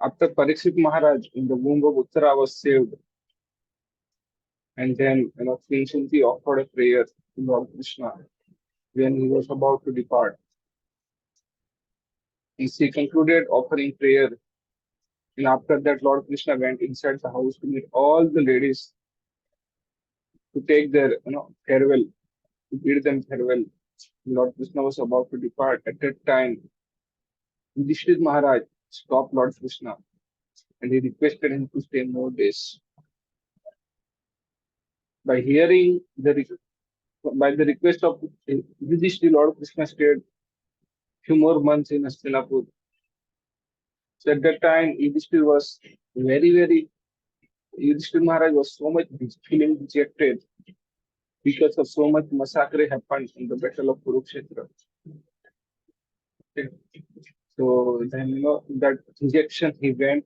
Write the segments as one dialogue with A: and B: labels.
A: After Parikshit Maharaj in the womb of Uttara was saved, and then Queen Shinti offered a prayer to Lord Krishna when he was about to depart. And she concluded offering prayer, and after that, Lord Krishna went inside the house to meet all the ladies to take their farewell, to bid them farewell. Lord Krishna was about to depart. At that time, Yudhishthir Maharaj stopped Lord Krishna and he requested him to stay more days. By hearing by the request of Yudhishthir, Lord Krishna stayed few more months in Hastinapur. So at that time, Yudhishthir Maharaj was so much feeling dejected because of so much massacre happened in the battle of Kurukshetra. Okay. So then, that rejection he went.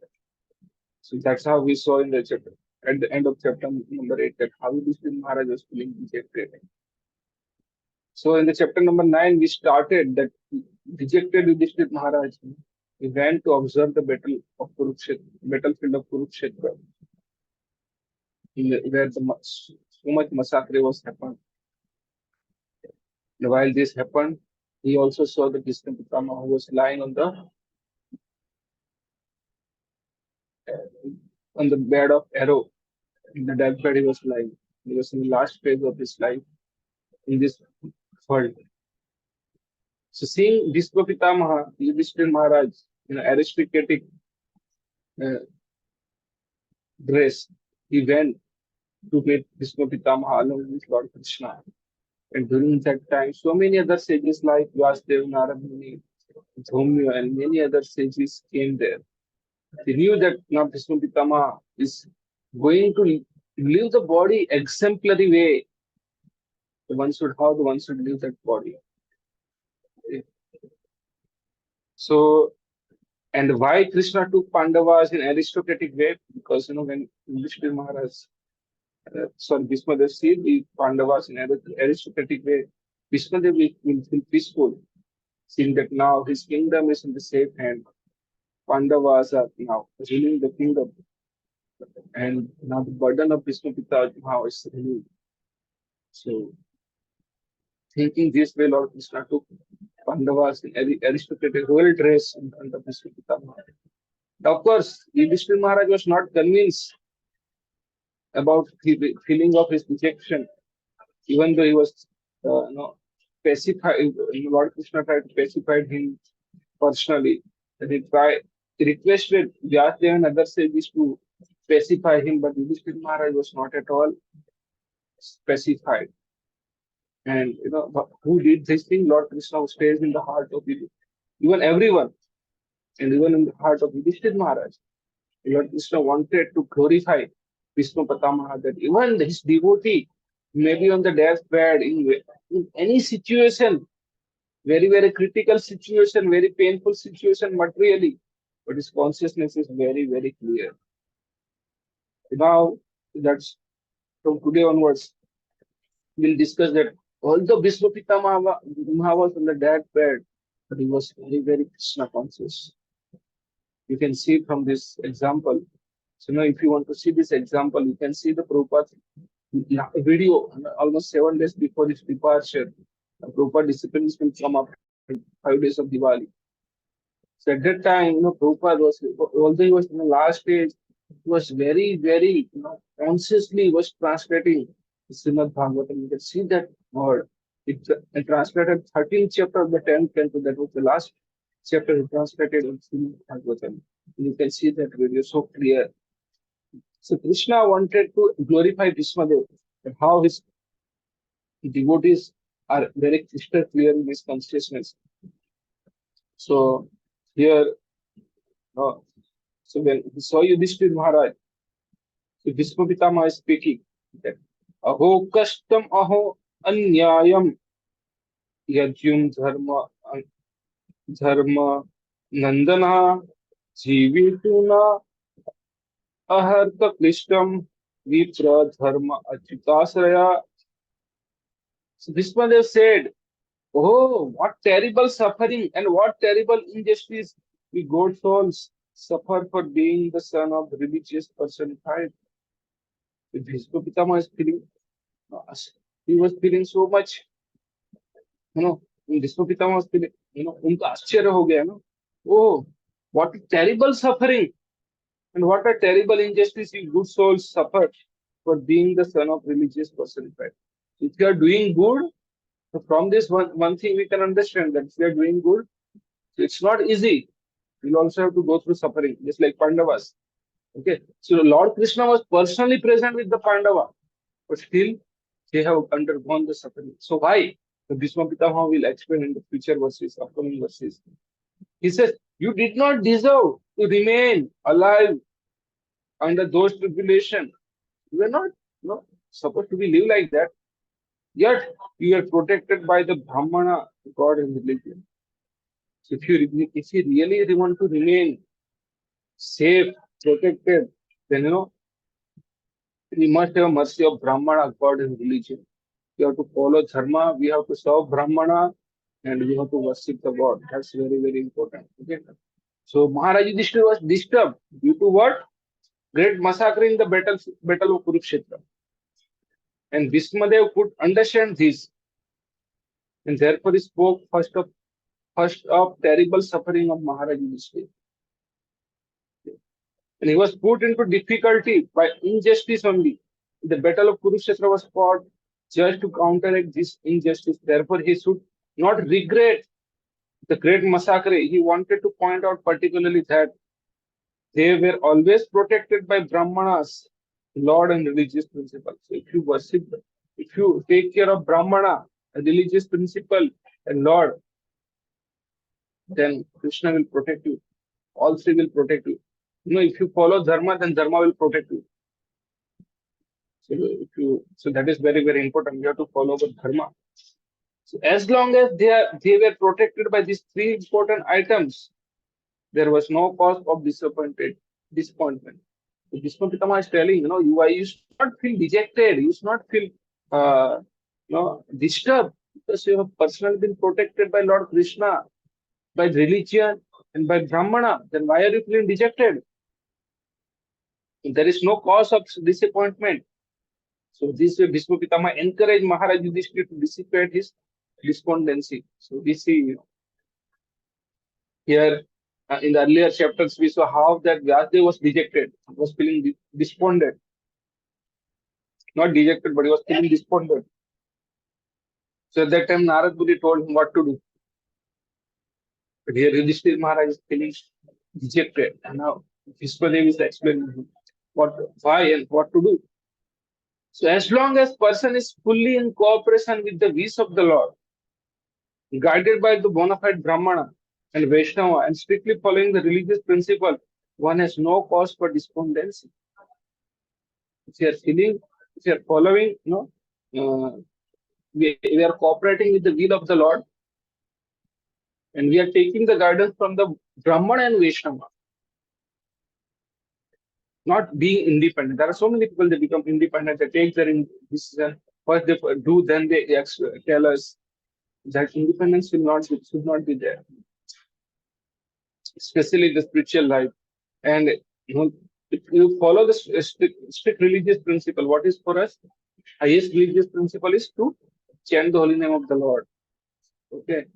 A: So that's how we saw in the chapter, at the end of chapter number 8, that how Yudhishthir Maharaj was feeling dejected. So in the chapter number 9, we started that rejected Yudhishthir Maharaj. He went to observe the battlefield of Kurukshetra, where so much massacre was happened. And while this happened, he also saw the Bhisma Pitama who was lying on the bed of arrow. In the deathbed he was lying. He was in the last phase of his life in this world. So seeing Bhisma Pitamaha, Yudhishthir Maharaj in an aristocratic dress, he went to meet Bhisma Pitamaha along with Lord Krishna. And during that time, so many other sages like Vyasadeva, Narad Muni, Dhaumya, and many other sages came there. They knew that now Bhisma Pitamaha is going to live the body exemplary way. One should live that body. So, and why Krishna took Pandavas in aristocratic way? Because when Yudhishthir Maharaj, Bhismadev see the Pandavas in aristocratic way, Bhismadev will feel peaceful, seeing that now his kingdom is in the safe hand. Pandavas are now ruling the kingdom, and now the burden of Bhisma Pitamaha is removed. So, thinking this way, Lord Krishna took Pandavas in aristocratic royal dress in front of Bhisma Pitamaha. Of course, Yudhishthir Maharaj was not convinced about the feeling of his rejection, even though he was, pacified. Lord Krishna tried to pacify him personally. And he requested Vyasadeva and other sages to pacify him, but Yudhishthir Maharaj was not at all pacified. And who did this thing? Lord Krishna stays in the heart of even everyone, and even in the heart of Yudhishthir Maharaj. Lord Krishna wanted to glorify Bhisma Pitamaha, that even his devotee may be on the deathbed in any situation, very, very critical situation, very painful situation materially, but his consciousness is very, very clear. Now, that's from today onwards, we'll discuss that although Bhisma Pitamaha was on the deathbed, but he was very, very Krishna conscious. You can see from this example. So now if you want to see this example, you can see the Prabhupada video almost 7 days before his departure. The Prabhupada disciplines will come up 5 days of Diwali. So at that time, Prabhupada was, although he was in the last stage, he was very, very, consciously was translating Srimad Bhagavatam. You can see that word. It translated 13th chapter of the 10th canto. That was the last chapter he translated in Srimad Bhagavatam. You can see that video so clear. So Krishna wanted to glorify Bhismadev and how his devotees are very crystal clear in his consciousness. So here, so when he saw Yudhishthir Maharaj, so Bhisma Pitamaha is speaking that Aho Kashtam Aho Anyayam Yajyum Dharma Nandana Jivituna Aharta Klishtam Vipra Dharma Achitasraya. So Bhismadev said, oh, what terrible suffering and what terrible injustice we God souls suffer for being the son of the religious personified. Bhisma Pitama is feeling, he was feeling so much, you know, Bhisma Pitama was feeling, उनका आश्चर्य हो गया ना, oh, what a terrible suffering and what a terrible injustice you good souls suffer for being the son of religious personified. If you are doing good, so from this one thing we can understand that if you are doing good, so it's not easy. You'll also have to go through suffering, just like Pandavas. Okay, so Lord Krishna was personally present with the Pandava, but still they have undergone the suffering. So why? The Bhisma Pitama will explain in the future verses, upcoming verses. He says, "You did not deserve to remain alive under those tribulations. You were not, supposed to be live like that. Yet you are protected by the Brahmana, God and religion. So if you really want to remain safe, protected, then we must have mercy of Brahmana, God and religion. We have to follow dharma, we have to serve Brahmana, and we have to worship the God. That's very, very important. Okay. So Maharaj Yudhishthira was disturbed due to what? Great massacre in the battle of Kurukshetra. And Bhismadev could understand this, and therefore he spoke first of terrible suffering of Maharaj Yudhishthira. And he was put into difficulty by injustice only. The battle of Kurukshetra was fought just to counteract this injustice. Therefore, he should not regret the great massacre. He wanted to point out particularly that they were always protected by Brahmanas, Lord and religious principles. So if you worship, if you take care of Brahmana, a religious principle, and Lord, then Krishna will protect you. All three will protect you. If you follow dharma, then dharma will protect you. So that is very, very important. You have to follow the dharma. So as long as they were protected by these three important items, there was no cause of disappointment. So Bhisma Pitama is telling, you should not feel dejected, you should not feel disturbed because you have personally been protected by Lord Krishna, by religion and by Brahmana. Then why are you feeling dejected? There is no cause of disappointment. So this way Bhisma Pitama encouraged Maharaj Yudhishthira to dissipate his despondency. So we see here in the earlier chapters we saw how that Vyasadeva was dejected, was feeling despondent. Not dejected, but he was feeling despondent. So at that time Narad Muni told him what to do. But here Yudhishthira Maharaj is feeling dejected. And now Bhismadev is explaining why and what to do. So as long as person is fully in cooperation with the wish of the Lord, guided by the bona fide Brahmana and Vaishnava, and strictly following the religious principle, one has no cause for despondency. If you are following, we are cooperating with the will of the Lord, and we are taking the guidance from the Brahmana and Vaishnava. Not being independent. There are so many people that become independent, they take their decision. First they do, then they tell us that independence should not be there, especially the spiritual life. And if you follow the strict religious principle, what is for us? Highest religious principle is to chant the holy name of the Lord. Okay,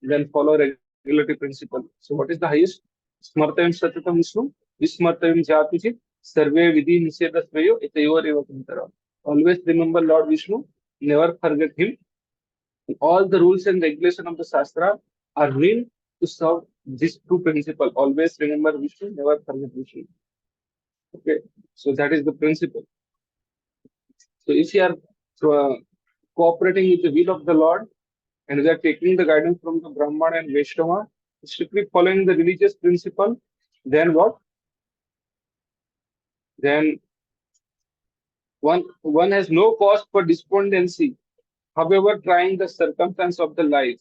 A: then follow regulatory principle. So what is the highest? Smartayam Satatam Vishnu, Vismartayam Jatuchit, Sarve Vidhi Nisedasvayo, Itayor Kantara. Always remember Lord Vishnu, never forget him. All the rules and regulation of the Shastra are meant to serve these two principles. Always remember Vishnu, never forget Vishnu. Okay, so that is the principle. So if you are cooperating with the will of the Lord, and we are taking the guidance from the Brahmana and Vaishnava, strictly following the religious principle, then what? Then one has no cause for despondency, however trying the circumstance of the life.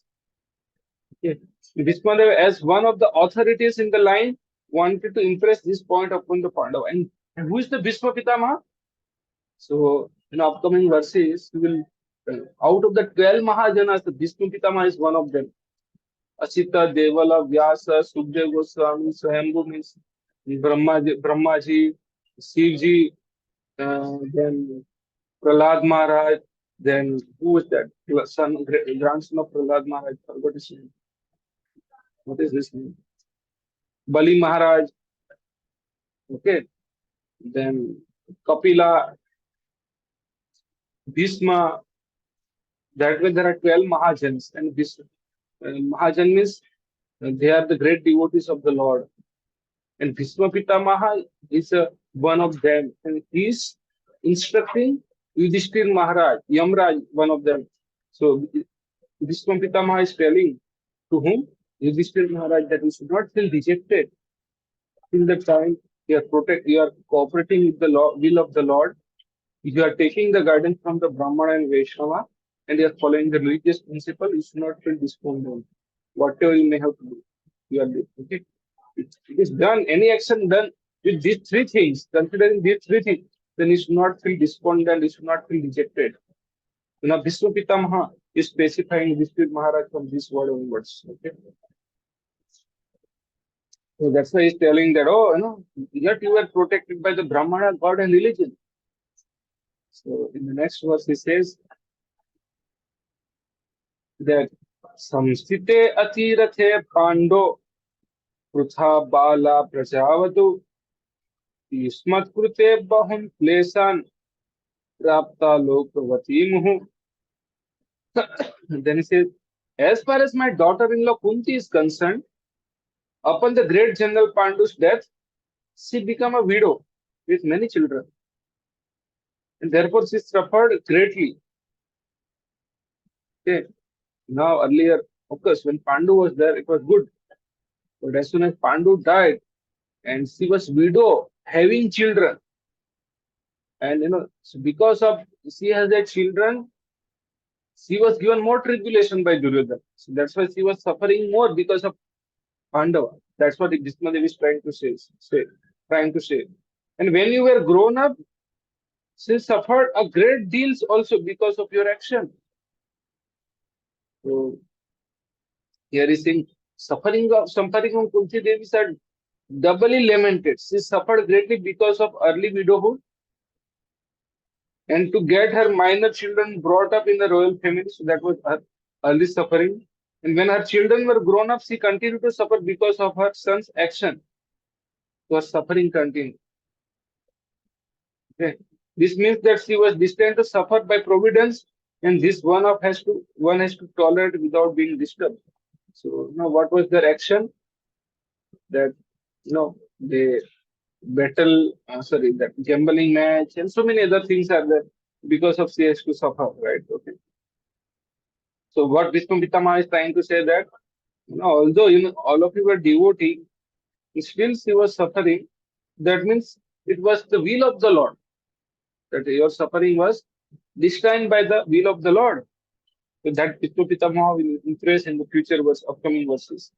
A: Okay. Bhismadev, as one of the authorities in the line, wanted to impress this point upon the Pandava. And who is the Bhisma Pitama? So in upcoming verses, we will out of the 12 Mahajanas, the Bhisma Pitama is one of them. Asita, Devala, Vyasa, Sukdev Goswami, Swayambhu means Brahmaji, Shivji, then Prahlad Maharaj, then who was that? Grandson of Prahlad Maharaj, forgot his name. What is his name? Bali Maharaj, okay. Then Kapila, Bhisma, that way there are 12 Mahajans. And this Mahajan means they are the great devotees of the Lord. And Bhisma Pitamaha is one of them. And he is instructing Yudisthir Maharaj, Yamraj, one of them. So Bhisma Pitamaha is telling to whom? Yudhishthir Maharaj, that you should not feel dejected till the time you are cooperating with the will of the Lord. You are taking the guidance from the Brahmana and Vaishnava, and you are following the religious principle. You should not feel despondent. Whatever you may have to do, you are doing. Okay? It is done. Any action done with these three things, considering these three things, then you should not feel despondent. You should not feel dejected. Now, Bhisma Pitamaha is specifying Yudhishthir Maharaj from this word onwards. Okay. So that's why he's telling that, oh, yet you were protected by the Brahmana, God, and religion. So in the next verse, he says that Samstite Atirathe Pando Prutha Bala Prajavatu Ismat Krute Bahum Klesan Prapta Lokavati Muhu. Then he says, as far as my daughter-in-law Kunti is concerned, upon the great General Pandu's death, she became a widow with many children. And therefore she suffered greatly. Okay. Now, earlier, of course, when Pandu was there, it was good. But as soon as Pandu died, and she was widow, having children, and so because of she has had children, she was given more tribulation by Duryodhana. So that's why she was suffering more because of Pandava. That's what Bhismadev is trying to say. And when you were grown up, she suffered a great deals also because of your action. So here is saying suffering of Kunti Devi said doubly lamented. She suffered greatly because of early widowhood and to get her minor children brought up in the royal family. So that was her early suffering. And when her children were grown up, she continued to suffer because of her son's action. So her suffering continued. Okay. This means that she was destined to suffer by providence, and this one has to tolerate without being disturbed. So what was their action? That they battle, that gambling match, and so many other things are there because of she has to suffer, right? Okay. So what Vishnu Pitama is trying to say that although all of you were devotee, still she was suffering. That means it was the will of the Lord that your suffering was destined by the will of the Lord. So that Vishnu Pitama will impress in the future upcoming verses.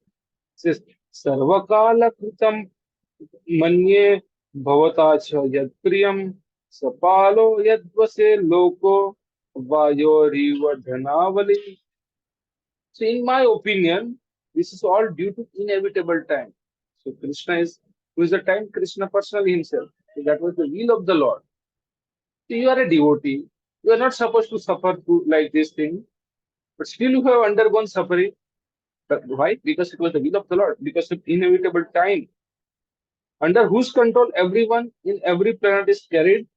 A: It says Sarvakala Kritam Manye Bhavata Yad Priyam Sapalo Yadvase Loko Vayoriva Dhanavali. So, in my opinion, this is all due to inevitable time. So, who is the time? Krishna personally himself. So, that was the will of the Lord. So, you are a devotee. You are not supposed to suffer through like this thing, but still you have undergone suffering. But why? Because it was the will of the Lord, because of inevitable time. Under whose control everyone in every planet is carried,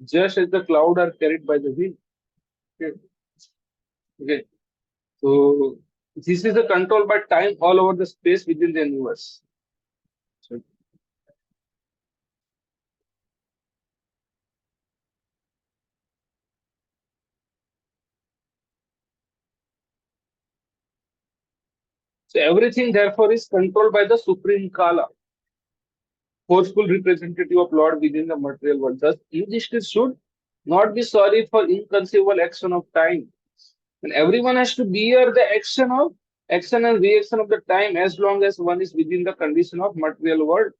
A: just as the cloud are carried by the wind. Okay. Okay. So this is the control by time all over the space within the universe. So everything therefore is controlled by the supreme Kala, forceful representative of Lord within the material world. Thus, Yudhishthir should not be sorry for inconceivable action of time. And everyone has to bear the action and reaction of the time as long as one is within the condition of material world.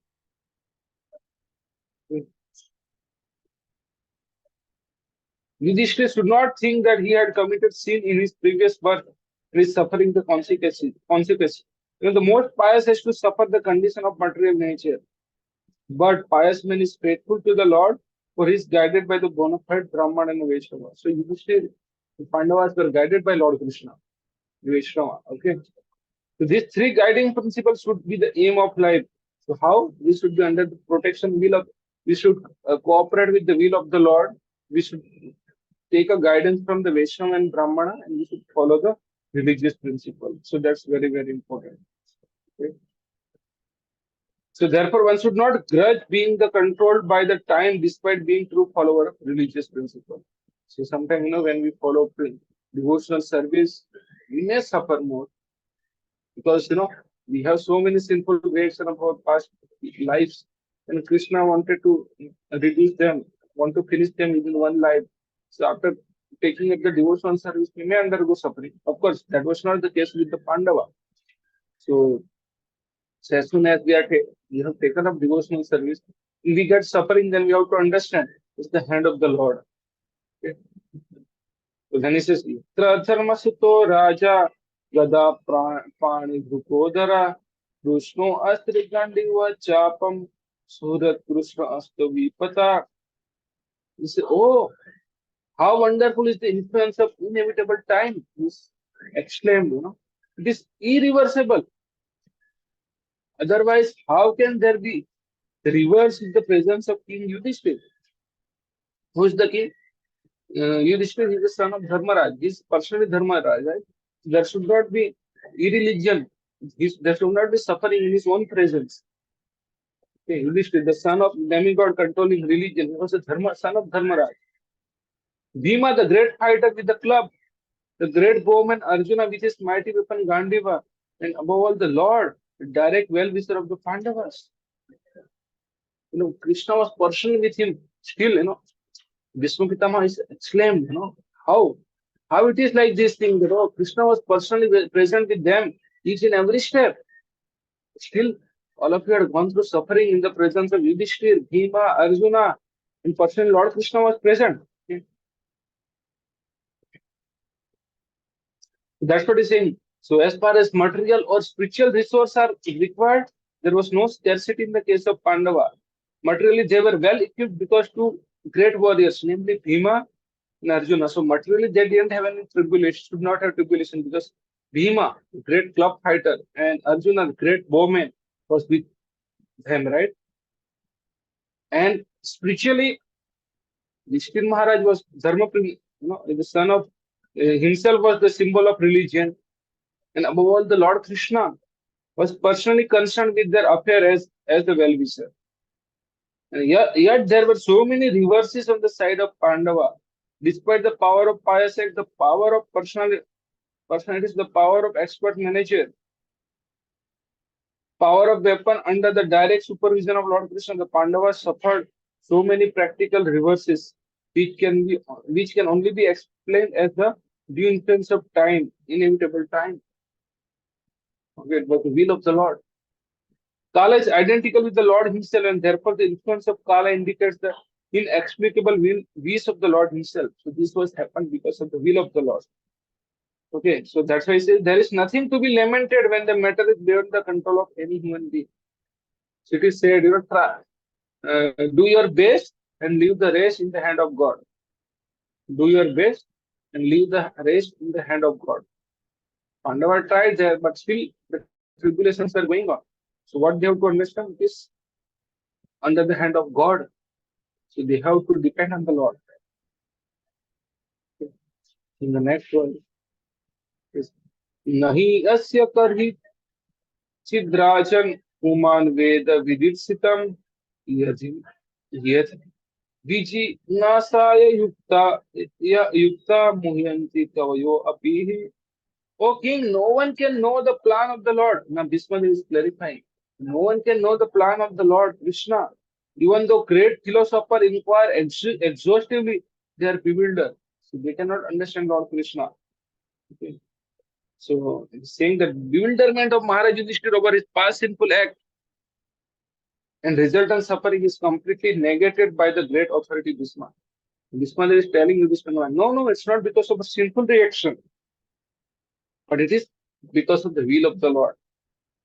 A: Yudhishthir should not think that he had committed sin in his previous birth and is suffering the consequences. The most pious has to suffer the condition of material nature. But pious man is faithful to the Lord, for he is guided by the bona fide Brahman and Vaishnava. So Yudhishthir, the Pandavas were guided by Lord Krishna, Vaishnava. Okay. So these three guiding principles should be the aim of life. So how? We should be under the protection will of, we should cooperate with the will of the Lord. We should take a guidance from the Vaishnava and Brahmana, and we should follow the religious principle. So that's very, very important. Okay. So therefore, one should not grudge being the controlled by the time, despite being true follower of religious principle. So sometimes, when we follow devotional service, we may suffer more because we have so many sinful ways in our past lives, and Krishna wanted to reduce them, want to finish them within one life. So after taking up the devotional service, we may undergo suffering. Of course, that was not the case with the Pandava. So as soon as we have taken up devotional service, if we get suffering, then we have to understand it's the hand of the Lord. Okay? So then he says, "Yatra dharma suto raja gada pani dhukodara Krishno astri gandhi va chapam surat Krishna astu vipata." You say, oh, how wonderful is the influence of inevitable time. He's exclaimed. It is irreversible. Otherwise, how can there be the reverse in the presence of King Yudhishthir? Who is the king? Yudhishthir is the son of Dharmaraj. He is personally Dharmaraj, right? There should not be irreligion. There should not be suffering in his own presence. Okay, Yudhishthir, the son of demigod controlling religion, he was the son of Dharmaraj. Bhima, the great fighter with the club, the great bowman Arjuna with his mighty weapon Gandiva, and above all the Lord, the direct well-wisher of the Pandavas. Krishna was personally with him. Still, Bhishma Pitama is exclaimed, how? How it is like this thing, Krishna was personally present with them each and every step. Still, all of you had gone through suffering in the presence of Yudhishthir, Bhima, Arjuna, and personally Lord Krishna was present. Okay. That's what he's saying. So as far as material or spiritual resources are required, there was no scarcity in the case of Pandava. Materially, they were well equipped because two great warriors, namely Bhima and Arjuna. So materially, they didn't have any tribulation, should not have tribulation because Bhima, great club fighter, and Arjuna, great bowman, was with them, right? And spiritually, Yudhishthir Maharaj was Dharma, the son of himself was the symbol of religion, and above all, the Lord Krishna was personally concerned with their affair as the well-wisher. And yet there were so many reverses on the side of Pandava. Despite the power of pious act, the power of personalities, the power of expert manager, power of weapon under the direct supervision of Lord Krishna, the Pandavas suffered so many practical reverses, which can only be explained as the due influence of time, inevitable time. Okay, it was the will of the Lord. Kala is identical with the Lord Himself, and therefore the influence of Kala indicates the inexplicable wish of the Lord Himself. So this was happened because of the will of the Lord. Okay, so that's why I say there is nothing to be lamented when the matter is beyond the control of any human being. So it is said, try, do your best and leave the rest in the hand of God. Do your best and leave the rest in the hand of God. Pandava tried there, but still the tribulations are going on. So what they have to understand is under the hand of God. So they have to depend on the Lord. In the next one is Nahi Asya Karhi Chidrajan Uman Veda Viditsitam Yat Viji Nasaya Yukta Muhyanti Kavayo Apihi. O king, no one can know the plan of the Lord. Now Bhismadev is clarifying. No one can know the plan of the Lord Krishna. Even though great philosophers inquire exhaustively, they are bewildered. So they cannot understand Lord Krishna. Okay. So it's saying that bewilderment of Maharaj Yudhishthira over his past sinful act and resultant suffering is completely negated by the great authority Bhisma. Bhismadev is telling Yudhishthira, no, it's not because of a sinful reaction, but it is because of the will of the Lord.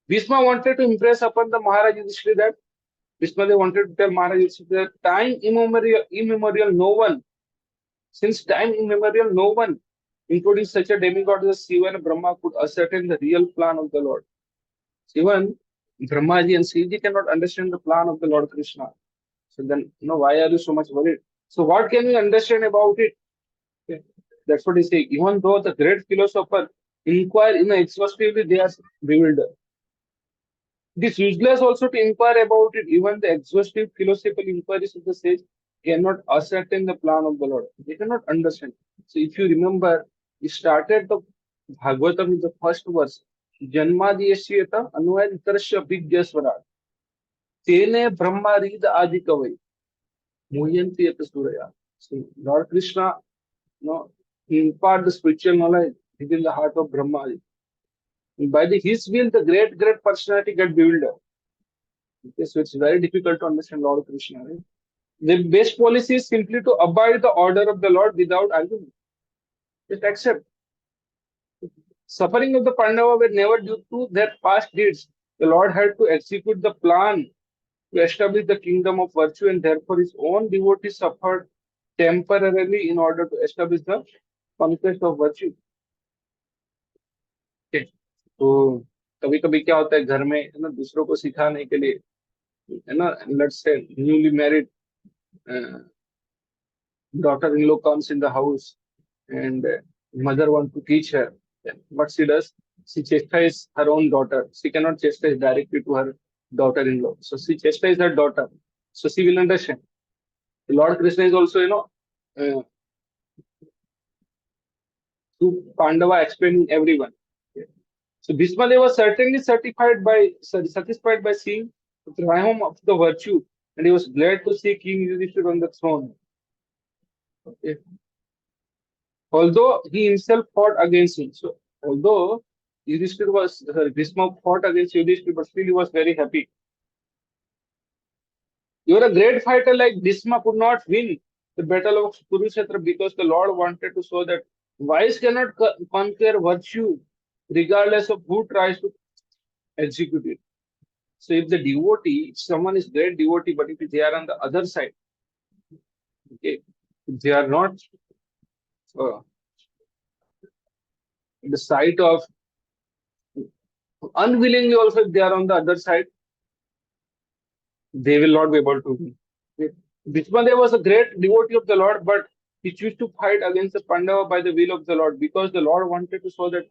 A: Bhisma wanted to impress upon the Maharaj Yudhishthira that Bhismadev wanted to tell Maharaj, it's the time immemorial, no one, since time immemorial, no one, including such a demigod as Shiva and Brahma, could ascertain the real plan of the Lord. Even Brahmaji and Siji cannot understand the plan of the Lord Krishna. So then, why are you so much worried? So what can we understand about it? Okay. That's what he say. Even though the great philosopher inquire exhaustively, they are bewildered. It is useless also to inquire about it. Even the exhaustive philosophical inquiries of the sage cannot ascertain the plan of the Lord. They cannot understand. So if you remember, we started the Bhagavatam in the first verse. Janmadiyashyeta anvaya itarasya vidyasvara. Tene brahma read adi kavai. Muhyanti yata suraya. So Lord Krishna, he impart the spiritual knowledge within the heart of Brahma. And by his will, the great personality get bewildered. Okay, so it's very difficult to understand Lord Krishna. Right? The best policy is simply to abide the order of the Lord without argument. Just accept. Suffering of the Pandava were never due to their past deeds. The Lord had to execute the plan to establish the kingdom of virtue, and therefore his own devotees suffered temporarily in order to establish the conquest of virtue. Okay. तो कभी कभी क्या होता है घर में, है ना, दूसरों को सिखाने के लिए, है ना, let's say newly married daughter-in-law comes in the house and mother wants to teach her. What she does, she chastises her own daughter. She cannot chastise directly to her daughter-in-law. So she chastises her daughter. So she will understand. The Lord Krishna is also, through Pandava explaining everyone. So Bhismadev was certainly satisfied by seeing the triumph of the virtue, and he was glad to see King Yudisthir on the throne. Okay. Although he himself fought against him. So although Bhisma fought against Yudhishthir, but still he was very happy. You are a great fighter like Bhisma could not win the battle of Kurukshetra because the Lord wanted to show that vice cannot conquer virtue regardless of who tries to execute it. So if the devotee, if someone is great devotee, but if they are on the other side, okay, if they are not uh, the side of unwillingly also, if they are on the other side, they will not be able to win. Bhismadev was a great devotee of the Lord, but he chose to fight against the Pandava by the will of the Lord because the Lord wanted to show that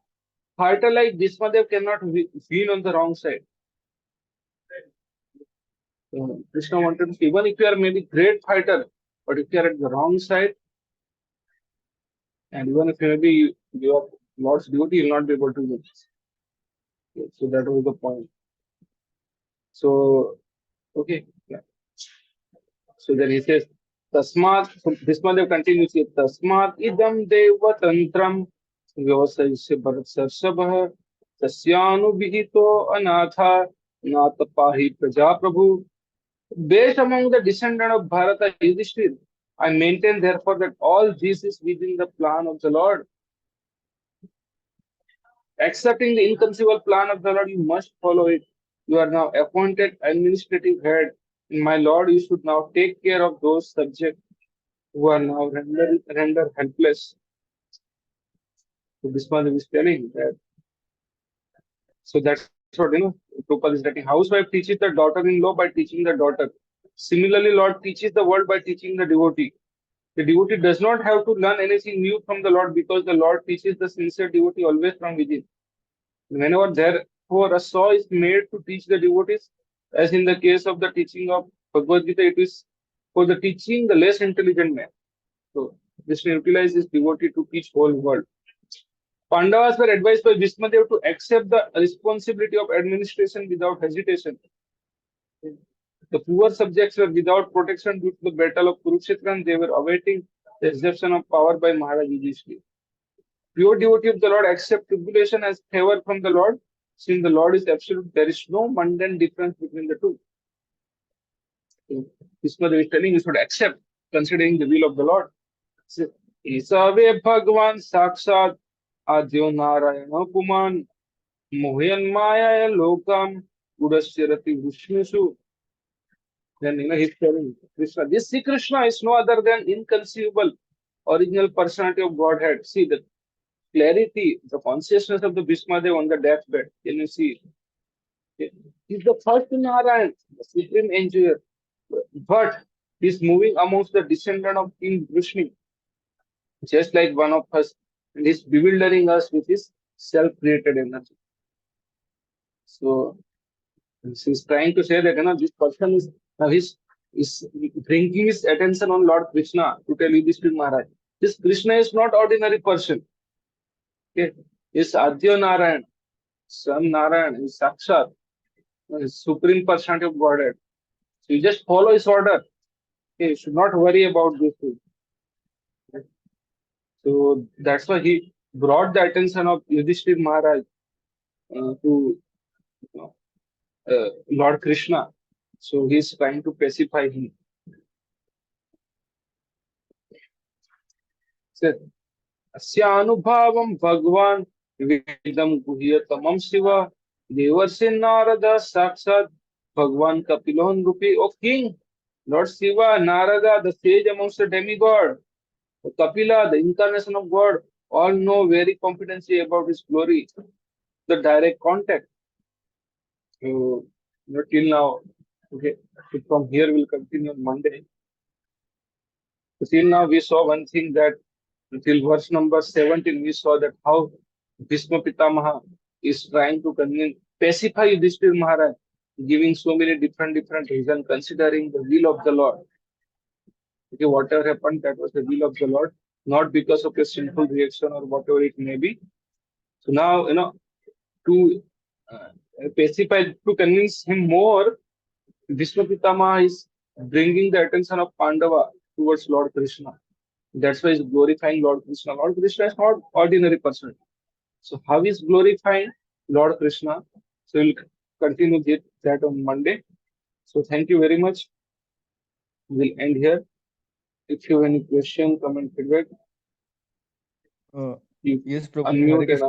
A: fighter like Bhismadev cannot win on the wrong side. Krishna wanted to, even if you are maybe great fighter, but if you are at the wrong side, and even if maybe you are Lord's devotee, you will not be able to win. So that was the point. So, okay. Yeah. So then he says, Tasmat, so Bhismadev continues here, Tasmat idam deva tantram vyavasayasya bharat tasyanu anatha natapahi praja prabhu. Based among the descendant of Bharata Yudhishthir, I maintain therefore that all this is within the plan of the Lord. Accepting the inconceivable plan of the Lord, you must follow it. You are now appointed administrative head. In my Lord, you should now take care of those subjects who are now rendered helpless. So Bhismadev is telling that. So that's what, Prabhupada is writing. Housewife teaches the daughter-in-law by teaching the daughter. Similarly, Lord teaches the world by teaching the devotee. The devotee does not have to learn anything new from the Lord because the Lord teaches the sincere devotee always from within. Whenever therefore a saw is made to teach the devotees, as in the case of the teaching of Bhagavad Gita, it is for the teaching the less intelligent man. So this will utilize this devotee to teach whole world. Pandavas were advised by Bhismadev to accept the responsibility of administration without hesitation. The poor subjects were without protection due to the battle of Kurukshetra, and they were awaiting the exertion of power by Maharaj Yudhishthir. Pure devotee of the Lord accept tribulation as favor from the Lord. Since the Lord is absolute, there is no mundane difference between the two. Bhismadev is telling you should accept, considering the will of the Lord. Isave Bhagavan Sakshat Adyo Narayana Puman Mohan Maya Lokam Udasya Rati Vishnusu. Then he's telling Krishna. This Sri Krishna is no other than inconceivable original personality of Godhead. See the clarity, the consciousness of the Bhismadev on the deathbed. Can you see? He's the first Narayan, the supreme engineer. But he's moving amongst the descendant of King Vishnu, just like one of us, and he's bewildering us with his self-created energy. So he's trying to say that this person is now is bringing his attention on Lord Krishna to tell Yudhishthir Maharaj. This Krishna is not ordinary person. Okay, is Adya Narayan, Son Narayan, is Sakshat, is supreme personality of Godhead. So you just follow his order. Okay, you should not worry about this thing. So that's why he brought the attention of Yudhishthir Maharaj to Lord Krishna. So he's trying to pacify him. So, अस्यानुभावं भगवान वेदम गुह्यतमं शिव देवर्षि नारद साक्षात भगवान कपिलोन रूपी O king Lord Shiva, Narada, the sage amongst the demigod, Kapila, the incarnation of God, all know very confidently about his glory, the direct contact. So, till now, okay, so from here we'll continue on Monday. So till now we saw one thing that until verse number 17 we saw that how Bhisma Pitamaha is trying to convince, pacify Yudhishthir Maharaj, giving so many different reasons, considering the will of the Lord. Okay, whatever happened, that was the will of the Lord, not because of a sinful reaction or whatever it may be. So now, to pacify, to convince him more, Vishnu Pitama is bringing the attention of Pandava towards Lord Krishna. That's why he's glorifying Lord Krishna. Lord Krishna is not ordinary person. So how is glorifying Lord Krishna? So we'll continue that on Monday. So thank you very much. We'll end here. If you have any question, comment, feedback,
B: Uh,
A: you
B: yes, Prabhuji, Hare
A: unmute and
B: Krishna.